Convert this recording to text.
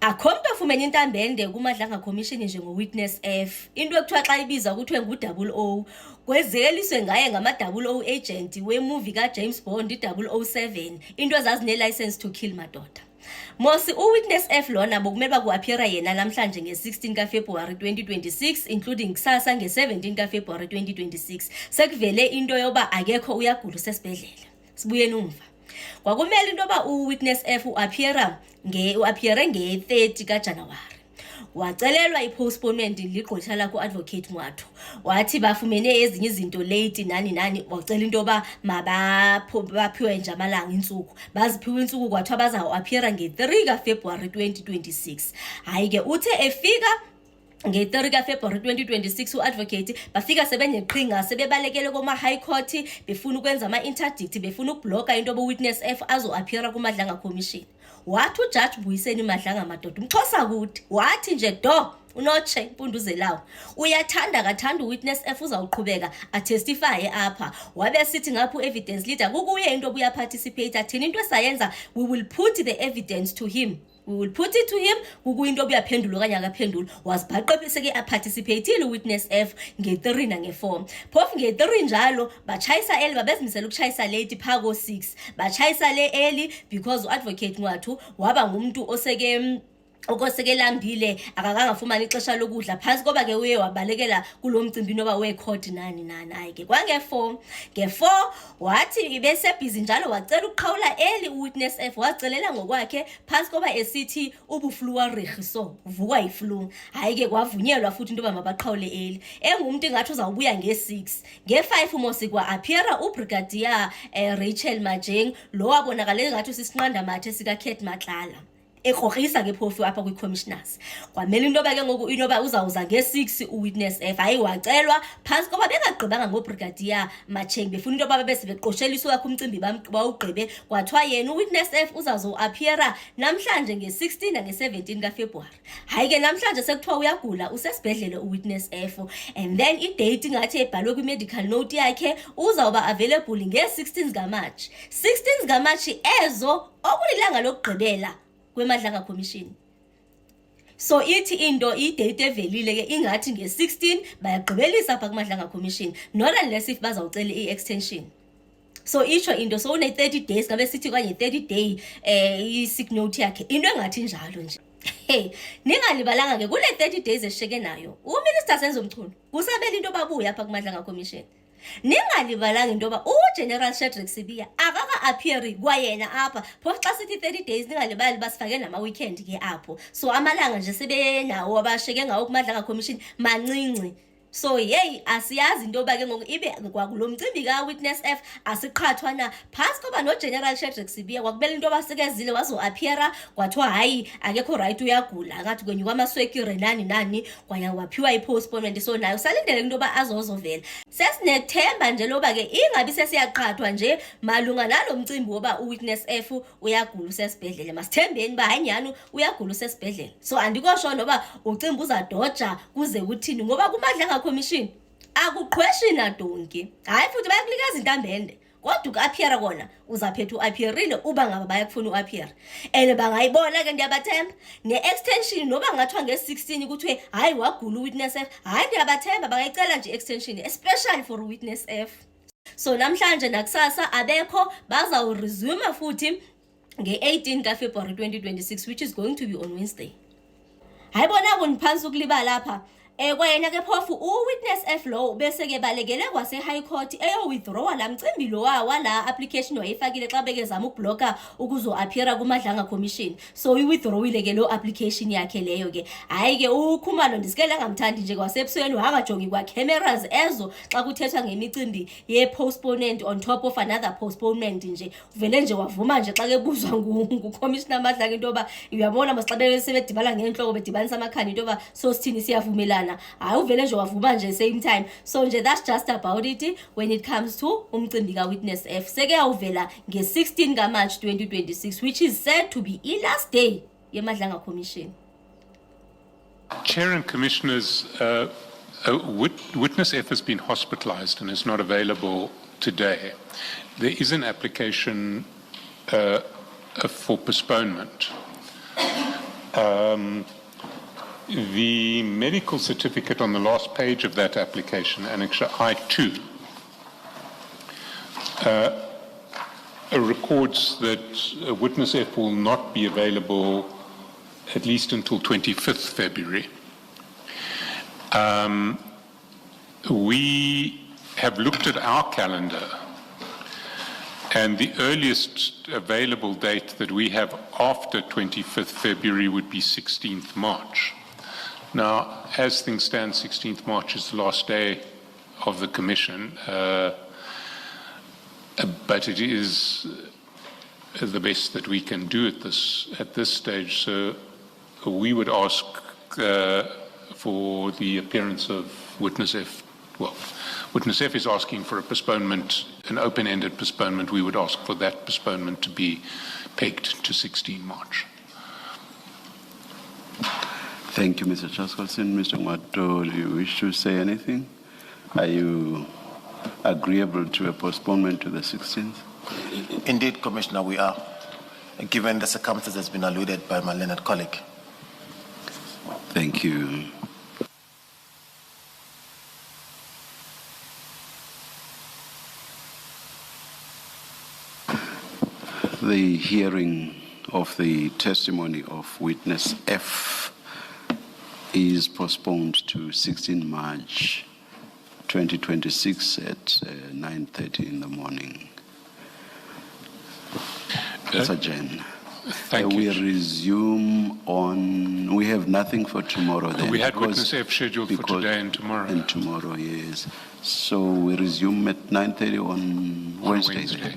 akho mntu afumene intambende kumadlanga commission njengo-witness F. Into ekuthiwa xa ibiza kuthiwe ngu-double O, kwezeliswe ngaye ngama-double O agent wemuvi kaJames Bond i-007, into ezazine-license to kill madoda. Mosi uwitness F lona bokumele baku-appeara yena namhlanje nge-16 kaFebruwari 2026 including kusasa nge-17 kaFebruwari 2026. Sekuvele into yoba akekho uyagula usesibhedlela. Sibuyeni umva. Kwakumele into yoba uwitness F uappeare nge-30 kaJanuwari. Wacelelwa i-postponement ligqwetha lakho advocate Mwatho. Wathi bafumene ezinye izinto late nani wacela into yoba baphiwe nje amalanga insuku. Baziphiwe insuku kwathiwa bazawu-appeara nge-3 kaFebruwari 2026. Hayi ke uthe efika nge-3 kaFebruwari 2026 u-advocate bafika sebeneqhinga sebebalekele koma-high court befuna ukwenza ama-interdict befuna ukubloka into yoba-witness F azo-appeara kumadlanga commission. Wathi uJudge Mbuyiseni Madlanga madoda umxhosa kuthi wathi nje do unotshe impunduzelawo uyathanda kathanda uwitness F uzawuqhubeka atestifye apha wabe sithi ngapho evidence leader kukuye into obuya participate athini into esayenza we will put the evidence to him. We will put it to him kukuyinto obuyaphendula okanye akaphendula wazibhaqephise ke aparticipateile uwitness F nge-3 nange-4 phofu nge-3 njalo batshayisa early babezimisela ukutshayisa late phako 6 batshayisa le early because uadvocate Mwatho waba ngumuntu okosekelambile akakangafumani ixesha lokudla phansi koba ke uye wabalekela kulo mcimbi noba wecourt nani hayi ke kwange-4 nge-4 wathi bese busy njalo wacela ukuqhawula early uwitness F wacelela ngokwakhe phansi koba esithi ubuflu waregiso uvukwa yiflu hayi ke kwavunyelwa futhi into yoba mabaqhawule early engumuntu engathi uzawubuya nge-6 nge-5 umosi kwa-appeara ubrigadier Rachel Majeng lo wabonakale ngathi usisinqanda mathe sika-Kate Matlala ekrogrisa ke phofu apha kwi-commissioners kwamele into yoba ke ngoku inoba uzawuza nge-6 uwitness F hayi wacelwa phansi koba bengagqibanga ngobrigadier Macheng befuna into yoba bebesebeqosheliswa wakho umcimbi bawugqibe kwathiwa yena uwitness F uzazo-appeara namhlanje nge-16 nange-17 kaFebruwari hayi ke namhlanje sekuthiwa uyagula usesibhedlele uwitness F and then idate ngathi ebhalwe kwi-medical note yakhe uzawuba available nge-16 zikaMarch 16 zikaMarch ezo okulilanga lokugqibela kwemadlanga commission. So ithi into idate evelile ke ingathi nge-16 bayagqibelisa apha kumadlanga commission not unless if bazawucela i-extension. So itsho into so une-30 days ngabe sithi kanye 30 day i-sick note yakhe into engathi njalo nje. Hey ningalibalanga ke kule 30 days esheke nayo uminister Senzomchunu kusabela into babuya apha kumadlanga commission. Ningalibalanga into yoba uGeneral Shadrack Sibiya akaka-appeari kwayena apha phofu xa sithi 30 days ningalibali basifake nama-weekend ke apho so amalanga nje sebenawo abasheke ngawo kumadlanga commission mancinci. So hey asiyazi into yoba ke ngoku ibe kwakulo mcimbi ka-witness F asiqhathwa na phantsi koba noGeneral Shadrack Sibiya kwakubela into yoba sekezile wazo-appeara kwathiwa hayi akekho right uyagula ngathi kwenyuka amaswekire nani kwanye waphiwa i-postponement so nayo salindele into yoba azozovela sesinethemba nje loba ke ingabi sesiyaqhathwa nje malunga nalo mcimbi woba uwitness F uyagula usesibhedlele masithembeni uba hayi nyani uyagula usesibhedlele so andikosho noba ucimbi uzadoja kuze kuthini ngoba kumadlanga commission akuqhweshi nadonki hayi futhi bayakunikeza intambende kodwa uku-appeara kona uzaphetha u-appearile uba ngaba bayakufuna u-appeara and bangayibona ke ndiyabathemba ne-extension noba ngathiwa nge-16 kuthiwe hayi wagula uwitness F hayi ndiyabathemba bangayicela nje i-extension especially for uwitness F. So namhlanje nakusasa abekho bazawuresume futhi nge-18 kaFebruwari 2026 which is going to be on Wednesday. Hayi bona kuniphansi ukulibala lapha kwayena ke phofu uwitness F lo bese ke balekele kwase-high court eyo-withdrawa la mcimbi lo wala application wayifakile xa bekezama ukubloka ukuzo-appeara kumadlanga commission so i-withdrawile ke lo application yakhe leyo ke hayi ke uKhumalo ndisikele angamthandi nje kwasebusweni wangajongi kwa-cameras ezo xa kuthethwa ngemicimbi ye-postponement on top of another postponement nje uvele nje wavuma nje xa kebuzwa ngucommissioner Madlanga into yoba uyabona masixa sebedibana ngenhloko bedibanisa amakhani into yoba so sithini siyavumelana hayi uvele nje wavuma nje same time so nje that's just about it when it comes to umcimbi ka-witness F seke yawuvela nge-16 kaMarch 2026 which is said to be i-last day yemadlanga commission. Chair and Commissioners, Witness F has been hospitalized and is not available today. There is an application for postponement. The medical certificate on the last page of that application, Annexure I2, records that witness F will not be available at least until 25th February. We have looked at our calendar, and the earliest available date that we have after 25th February would be 16th March. Now, as things stand, 16th March is the last day of the commission, but it is the best that we can do at this stage. So we would ask for the appearance of witness F. Well, witness F is asking for a postponement, an open-ended postponement. We would ask for that postponement to be pegged to 16 March. Thank you, Mr. Chaskalson. Mr. Ngwato, do you wish to say anything? Are you agreeable to a postponement to the 16th? Indeed, Commissioner, we are, given the circumstances that's been alluded by my learned colleague. Thank you. The hearing of the testimony of witness F is postponed to 16 March 2026 at 9:30 in the morning. Mr. Jen. Thank we you. resume on, we have nothing for tomorrow then. We had because- witness F scheduled for because- today and tomorrow. And tomorrow, yes. So we resume at 9:30 on Wednesday. Wednesday.